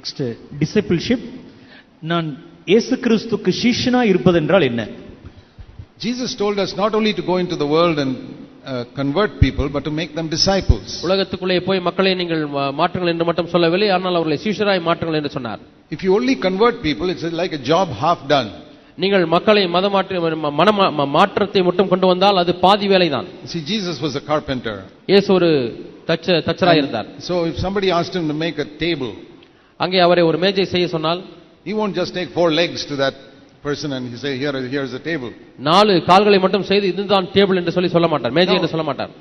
Next டிசிபிள்ஷிப். நான் இயேசு கிறிஸ்துவுக்கு சீஷனா இருப்பதென்றால் என்ன? Jesus told us not only to go into the world and convert people, but to make them disciples. உலகத்துக்குள்ளே போய் மக்களை நீங்கள் மாற்றுங்கள் என்று மட்டும் சொல்லவில்லை, ஆனால் அவர்களை சீஷராய் மாற்றுங்கள் என்று சொன்னார். If you only convert people, it's like a job half done. நீங்கள் மக்களை மாற்றத்தை மட்டும் கொண்டு வந்தால் அது பாதி வேலைதான். See, Jesus was a carpenter. இயேசு ஒரு தச்சராய் இருந்தார். So if somebody asked him to make a table, அங்கே அவரை ஒரு மேஜை செய்ய சொன்னால், he won't just take 4 legs to that person and he say here is a table. 4 கால்களை மட்டும் செய்து இதுதான் டேபிள் என்று சொல்ல மாட்டார், மேஜை என்று சொல்ல மாட்டார்.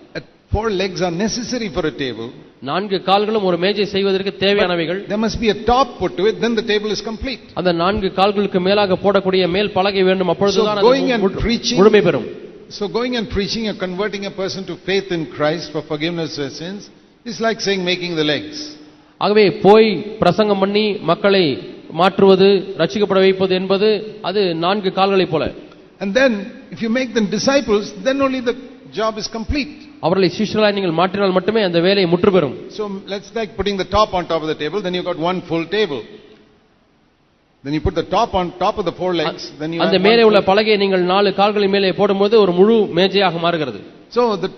4 legs are necessary for a table. 4 கால்களும் ஒரு மேஜை செய்வதற்கு தேவையானவைகள். There must be a top put to it, then the table is complete. அந்த 4 கால்களுக்கு மேலாக போடக்கூடிய மேல் பலகை வேண்டும், அப்பொழுதுதான் அது முழுமை பெறும். So going and preaching and converting a person to faith in Christ for forgiveness of sins is like saying making the legs. ஆகவே போய் பிரசங்கம் பண்ணி மக்களை மாற்றுவது, ரட்சிக்கப்பட வைப்பது என்பது அது 4 கால்களை போல. And then if you make them disciples, then only the job is complete. அவர்களை சீஷர்களாய் நீங்கள் மாற்றினால் மட்டுமே அந்த வேலை முற்று பெறும். So let's like putting the top on top of the table, then you got one full table. Then you put the top on top of the 4 legs, then you அந்த மேலே உள்ள பலகையை நீங்கள் 4 கால்களின் மேலே போடும்போது ஒரு முழு மேஜையாக மாறுகிறது. So the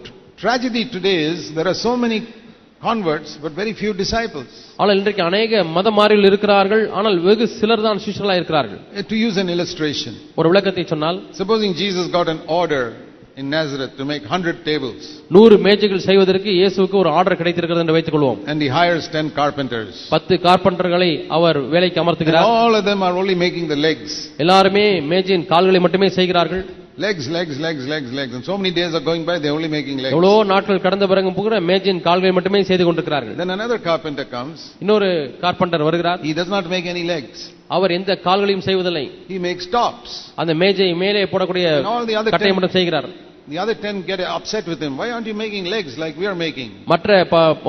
tragedy today is there are so many converts but very few disciples. ஆனால் இன்றைக்கு अनेक மதமாறிகள் இருக்கிறார்கள், ஆனால் வெகு சிலர் தான் சீஷர்களாய் இருக்கிறார்கள். To use an illustration, ஒரு விளக்கத்தை சொன்னால், supposing Jesus got an order in Nazareth to make 100 tables. 100 மேஜைகள் செய்வதற்கு இயேசுவுக்கு ஒரு ஆர்டர் கிடைத்திருக்கிறது என்று வைத்துக் கொள்வோம். And he hires 10 carpenters. 10 கார்பெண்டர்களை அவர் வேலைக்கு அமர்த்துகிறார். All of them are only making the legs. எல்லாரும் மேஜையின் கால்களை மட்டுமே செய்கிறார்கள். Legs. And so many days are going by, they are only making legs. எவ்வளோ நாட்கள் கடந்த பிறகு கூட மேஜையின் கால்களை மட்டுமே செய்து கொண்டிருக்கிறார்கள். Then another carpenter comes. இன்னொரு கார்பெண்டர் வருகிறார். He does not make any legs. அவர் எந்த கால்களையும் செய்வதில்லை. He makes tops. அந்த மேஜை மேலே போடக்கூடிய கட்டையை மட்டும் செய்கிறார். The other 10 get upset with him. Why aren't you making legs like we are making? மற்ற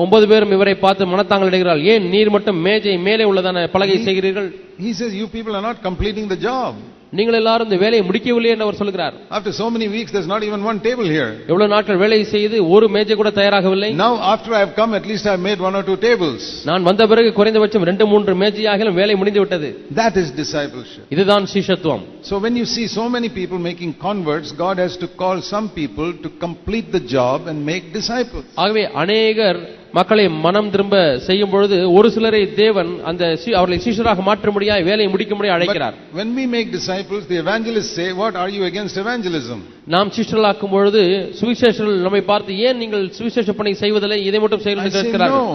9 பேரும் இவரை பார்த்து மனத்தாங்கல் அடைகிறார்கள். ஏன் நீர் மட்டும் மேஜை மேலே உள்ளதான பலகை செய்கிறீர்கள்? He says you people are not completing the job. நீங்கள் எல்லாரும் இந்த வேலையை முடிக்கவில்லை என்று அவர் சொல்கிறார். After so many weeks there's not even one table here. எவ்வளவு நாட்கள் வேலை செய்து ஒரு மேஜை கூட தயாராகவில்லை. Now after I have come, at least I have made 1 or 2 tables. நான் வந்த பிறகு குறைந்தபட்சம் 2-3 மேஜையாகிலும் வேலை முடிந்து விட்டது. That is discipleship. இதுதான் சீஷத்துவம். So when you see so many people making converts, God has to call some people to complete the job and make disciples. ஆகவே अनेகர் மக்களை மனம் திரும்ப செய்யும் பொழுது ஒரு சிலரை தேவன் அந்த அவர்களை சீஷராக மாற்றும்படியாய் வேலையை முடிக்கும்படியாய் அழைக்கிறார். When we make disciples, the evangelists say, what are you against evangelism? நாம் சீஷர்களாக்கும் பொழுது சுவிசேஷர்கள் நம்மை பார்த்து ஏன் நீங்கள் சுவிசேஷ பணி செய்வதில்லை, இதை மட்டும் செய்யணும் என்று கேட்கிறார்கள்.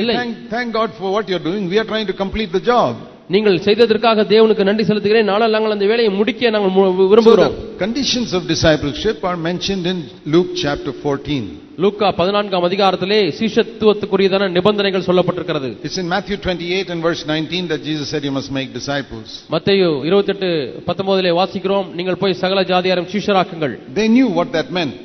இல்லை, thank God for what you are doing. We are trying to complete the job. நீங்கள் செய்ததற்காக தேவனுக்கு நன்றி செலுத்துகிறேன், நாங்கள் அந்த வேலையை முடிக்க நாங்கள் விரும்புகிறோம். Conditions of discipleship are mentioned in Luke chapter 14. லூக்கா 14ஆம் அதிகாரத்திலே சீஷத்துவத்துக்குரியதான நிபந்தனைகள் சொல்லப்பட்டிருக்கிறது. It's in Matthew 28 and verse 19 that Jesus said you must make disciples. மத்தேயு 28:19 வாசிக்கிறோம், நீங்கள் போய் சகல ஜாதியாரையும் சீஷராக்குங்கள். They knew what that meant.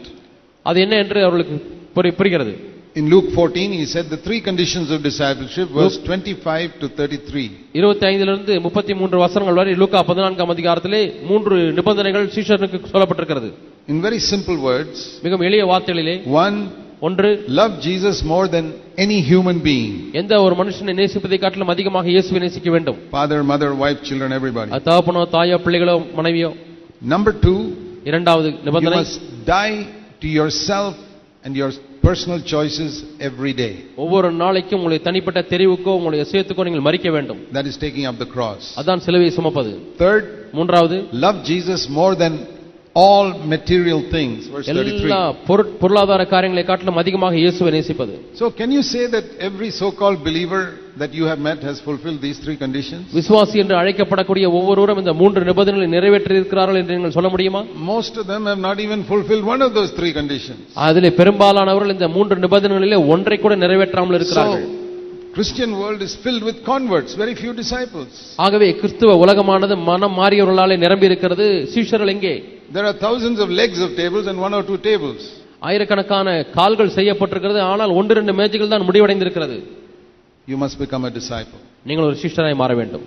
அது என்ன என்று அவர்களுக்கு புரிகிறது. In Luke 14 he said the 3 conditions of discipleship, verse 25 to 33. 25 இலிருந்து 33 வசனங்கள் வரை லூக்கா 14ஆம் அதிகாரத்திலே 3 நிபந்தனைகள் சீஷருக்கு சொல்லப்பட்டிருக்கிறது. In very simple words, மிகவும் எளிய வார்த்தைகளிலே, 1 love Jesus more than any human being. எந்த ஒரு மனுஷனை நேசிப்பதை காட்டிலும் அதிகமாக இயேசுவை நேசிக்க வேண்டும். Father, mother, wife, children, everybody. தகப்பனோ தாயோ பிள்ளைகளோ மனைவியோ. Number 2, இரண்டாவது நிபந்தனை, you must die to yourself and your personal choices every day. ஒவ்வொரு நாளைக்கும் உங்களுடைய தனிப்பட்ட தெரிவுக்கோ உங்களுடைய சுயத்துக்கோ நீங்கள் மரிக்க வேண்டும். That is taking up the cross. அதான் சிலுவையை சுமப்பது. Third, மூன்றாவது, love Jesus more than all material things, verse 33. எல்லா பொருளாதார காரியங்களை காட்டிலும் அதிகமாக இயேசுவை நேசிப்பது. So can you say that every so called believer that you have met has fulfilled these 3 conditions? விசுவாசி என்று அழைக்கப்படக்கூடிய ஒவ்வொருவரும் இந்த 3 நிபந்தனைகளை நிறைவேற்றி இருக்கிறார்கள் என்று நீங்கள் சொல்ல முடியுமா? Most of them have not even fulfilled one of those 3 conditions. அதிலே பெரும்பாலானவர்கள் இந்த 3 நிபந்தனைகளிலே ஒன்றை கூட நிறைவேற்றாமல் இருக்கிறார்கள். Christian world is filled with converts, very few disciples. ஆகவே கிறிஸ்துவ உலகமானது மனம் மாறியவர்களாலே நிரம்பி இருக்கிறது, சீஷர்கள் எங்கே? There are thousands of legs of tables and 1 or 2 tables. ஆயிரக்கணக்கான கால்கள் செய்யப்பட்டிருக்கிறது, ஆனால் 1-2 மேஜைகள் தான் முடிவடைந்திருக்கிறது. You must become a disciple. நீங்கள் ஒரு சீஷராய் மாற வேண்டும்.